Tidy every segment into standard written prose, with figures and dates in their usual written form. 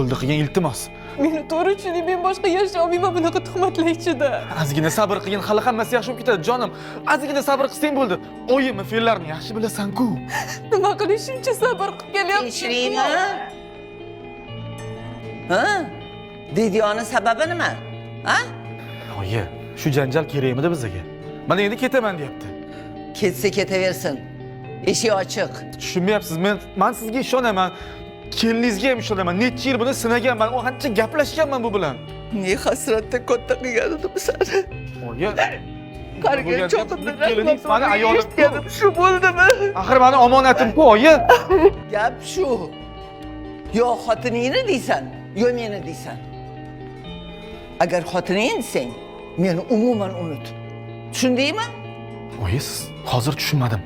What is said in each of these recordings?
bo'ldi qilgan iltimos. Meni to'g'ri tushuning, men boshqa yashay olmayman bunaqa tuhmatlar ichida. Ozgina sabr qilgin, hali hammasi yaxshi bo'lib ketadi, jonim. Ozgina sabr qilsang bo'ldi. Oyimni fe'llarini yaxshi bilasan-ku. Nima qilish shuncha sabr qilib kelyapman? Eshitdingmi? Ha? Didyoni sababi nima? Ha? Oyi, shu janjal kerakmidi bizga? Mana endi ketaman deyapti. Ketsa ketaversin. Eshik ochiq. Tushunmayapsiz, men sizga ishonaman. Keliningizga ham ishonaman. Necha yil buni sinaganman, u qancha gaplashganman bu bilan. Ne hasratda katta qilganim seni. Oyi, Qarigan cho'qimda keliningiz meni ayolim. Shu bo'ldimi? Axir meni omonatim-ku, oyi. Gap shu. Yo xotiningni deysan, yo meni deysan. Agar xotiningni desang, meni umuman unut. Tushundingmi? Oyi, siz hozir tushunmadim.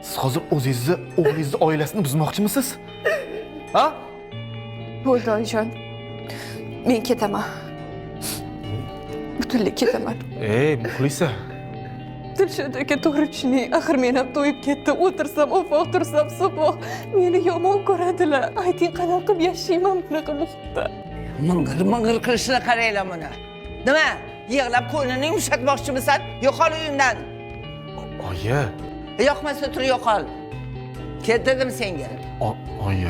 Siz hozir o'zingizni, o'g'lingizni oilasini buzmoqchimisiz? Ha? Bo'ldi oyijon. Men ketaman. Butunlay ketaman. Ey, Muxlisa. Dilshod aka, to'g'ri tushuning. Axir men ham to'yib ketdim. O'tirsam, o'foq tursam, so'poq. Meni yomon ko'radilar. Ayting, qanaqa qilib yashayman bunaqa muhitda? Ming'ir qilishini qaranglar buni. Nima? Yig'lab ko'nglini yumshatmoqchimisan? Yo'qol uyimdan. Oyi. Yoqmasa tur yo'qol. Ket dedim senga. Oyi.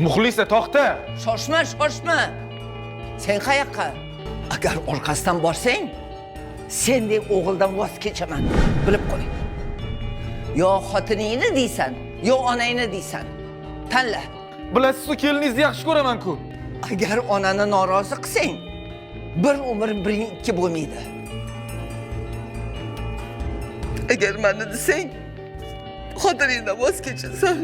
Muxlisa, to'xta. Shoshma. Sen qayoqqa? Agar orqasidan borsang, sendek o'g'ildan voz kechaman. Bilib qo'y. Yo xotiningni deysan, yo onangni deysan. Tanla. Bilasiz-ku, keliningizni yaxshi ko'raman-ku. Agar onani norozi qilsang, bir umr biring ikki bo'lmaydi. Agar meni desang, xotiningdan voz kechasan.